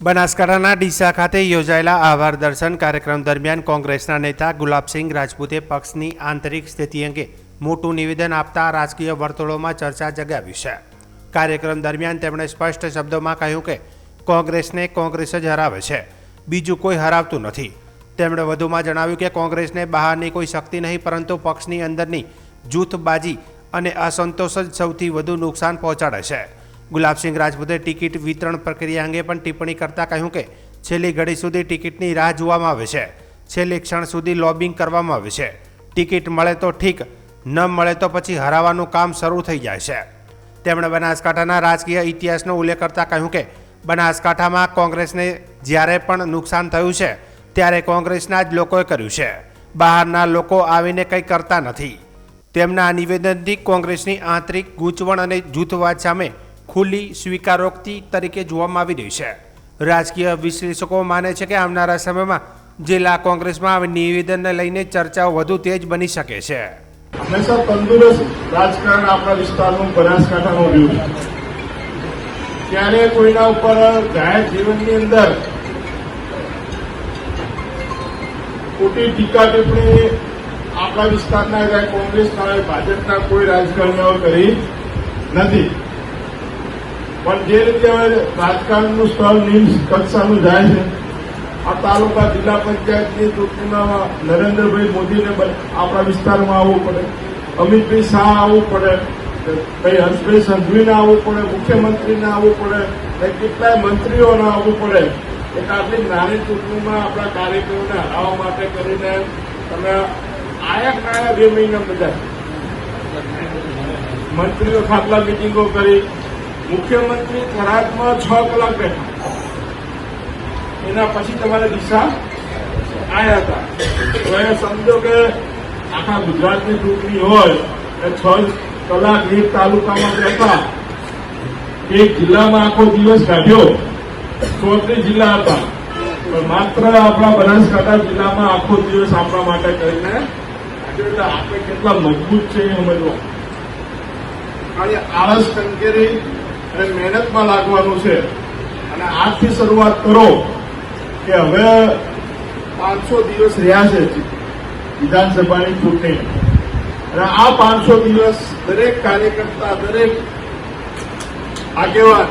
બનાસકાંઠાના ડીસા ખાતે યોજાયેલા આભાર દર્શન કાર્યક્રમ દરમિયાન કોંગ્રેસના નેતા ગુલાબસિંહ રાજપૂતે પક્ષની આંતરિક સ્થિતિ અંગે મોટું નિવેદન આપતા રાજકીય વર્તુળોમાં ચર્ચા જગાવી છે। કાર્યક્રમ દરમિયાન તેમણે સ્પષ્ટ શબ્દોમાં કહ્યું કે કોંગ્રેસને કોંગ્રેસ જ હરાવે છે, બીજું કોઈ હરાવતું નથી। તેમણે વધુમાં જણાવ્યું કે કોંગ્રેસને બહારની કોઈ શક્તિ નહીં, પરંતુ પક્ષની અંદરની જૂથબાજી અને અસંતોષ જ સૌથી વધુ નુકસાન પહોંચાડે છે। ગુલાબસિંહ રાજપૂતે ટિકિટ વિતરણ પ્રક્રિયા અંગે પણ ટિપ્પણી કરતા કહ્યું કે છેલ્લી ઘડી સુધી ટિકિટની રાહ જોવામાં આવે છે, છેલ્લી ક્ષણ સુધી લોબિંગ કરવામાં આવે છે। ટિકિટ મળે તો ઠીક, ન મળે તો પછી હરાવવાનું કામ શરૂ થઈ જાય છે। તેમણે બનાસકાંઠાના રાજકીય ઇતિહાસનો ઉલ્લેખ કરતા કહ્યું કે બનાસકાંઠામાં કોંગ્રેસને જ્યારે પણ નુકસાન થયું છે ત્યારે કોંગ્રેસના જ લોકોએ કર્યું છે, બહારના લોકો આવીને કંઈ કરતા નથી। તેમના નિવેદનથી કોંગ્રેસની આંતરિક ગૂંચવણ અને જૂથવાદ સામે ખુલ્લી સ્વીકારોક્તિ તરીકે જોવામાં આવી રહી છે। રાજકીય વિશ્લેષકો માને છે કે આવનારા સમયમાં જિલ્લા કોંગ્રેસમાં નિવેદનને લઈને ચર્ચાઓ વધુ તેજ બની શકે છે। હંમેશા તંદુરસ્ત રાજકારણ આપણા વિસ્તારનું બનાસકાંઠાનું રહ્યું છે। ત્યારે કોઈના ઉપર જાહેર જીવનની અંદર ખોટી ટીકા ટિપ્પણી આપણા વિસ્તારના કોંગ્રેસના ભાજપના કોઈ રાજકારણીઓ કરી નથી। પણ જે રીતે હવે રાજકારણનું સ્તર નિમ્ન કક્ષાનું જાય છે, આ તાલુકા જિલ્લા પંચાયતની ચૂંટણીમાં નરેન્દ્રભાઈ મોદીને આપણા વિસ્તારમાં આવવું પડે, અમિતભાઈ શાહ આવવું પડે, ભાઈ હર્ષભાઈ સંઘવીને આવવું પડે, મુખ્યમંત્રીને આવવું પડે, કેટલાય મંત્રીઓને આવવું પડે। એક આટલી નાની ચૂંટણીમાં આપણા કાર્યકરોને હરાવવા માટે કરીને તમે આયા 2 મહિના બધા મંત્રીઓ ખાટલા મિટિંગો કરી, મુખ્યમંત્રી થરાદમાં 6 કલાક બેઠા, એના પછી તમારે ડીસા આવ્યા હતા। તો એ સમજો કે આખા ગુજરાતની ચૂંટણી હોય એ 6 કલાક એક તાલુકામાં બેઠા, એક જિલ્લામાં આખો દિવસ કાઢ્યો, 34 જિલ્લા હતા, પણ માત્ર આપણા બનાસકાંઠા જિલ્લામાં આખો દિવસ આપણા માટે કરીને એટલે આપણે કેટલા મજબૂત છે એ સમજવા। ખાલી આળસ કંકેરી અને મહેનતમાં લાગવાનું છે। અને આજથી શરૂઆત કરો કે હવે 500 દિવસ રહ્યા છે વિધાનસભાની ચૂંટણી, અને આ 500 દિવસ દરેક કાર્યકર્તા, દરેક આગેવાન,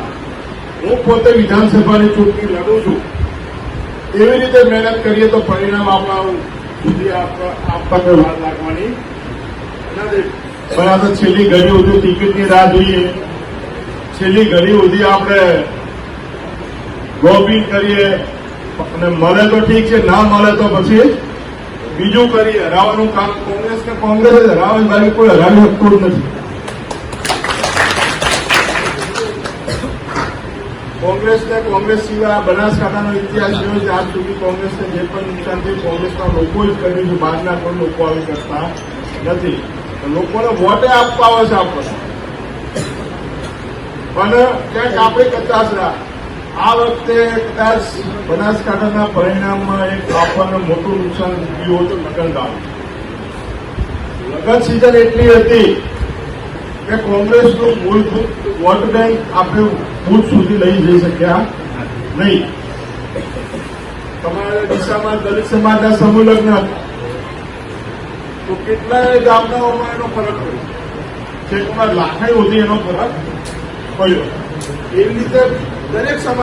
હું પોતે વિધાનસભાની ચૂંટણી લડું છું, એવી રીતે મહેનત કરીએ તો પરિણામ આપણા સુધી આપણને વાર લાગવાની નથી। પણ આ તો છેલ્લી ઘડી સુધી ટિકિટની રાહ જોઈએ, છેલ્લી ઘડી સુધી આપણે લોબિંગ કરીએ, અને મળે તો ઠીક છે, ના મળે તો પછી બીજું કરીએ। હરાવવાનું કામ કોંગ્રેસને કોંગ્રેસ જ હરાવે, બાકી કોઈ હરાવી શકતું જ નથી। કોંગ્રેસને કોંગ્રેસ સિવાય બનાસકાંઠાનો ઇતિહાસ જોયો છે, આજ સુધી કોંગ્રેસને જે પણ નુકસાન થયું કોંગ્રેસના લોકો જ કર્યું છે, બહારના કોઈ લોકો આવી કરતા નથી। લોકોને વોટે આપવા આવે છે આપણને, પણ ક્યાંક આપણે કચાશ આ વખતે કદાચ બનાસકાંઠાના પરિણામમાં એક આપણને મોટું નુકસાન થયું હતું લગ્નગામ। લગ્ન સિઝન એટલી હતી કે કોંગ્રેસનું મૂળભૂત વોટ બેંક આપણે બુથ સુધી લઈ જઈ શક્યા નહીં। તમારે ડીસામાં દલિત સમાજના સમૂહ લગ્ન હતા, તો કેટલાય ગામડાઓમાં એનો ફરક પડ્યો, છેકમાં લાખાઈ સુધી એનો ફરક પડ્યો। એવી રીતે દરેક સમાજ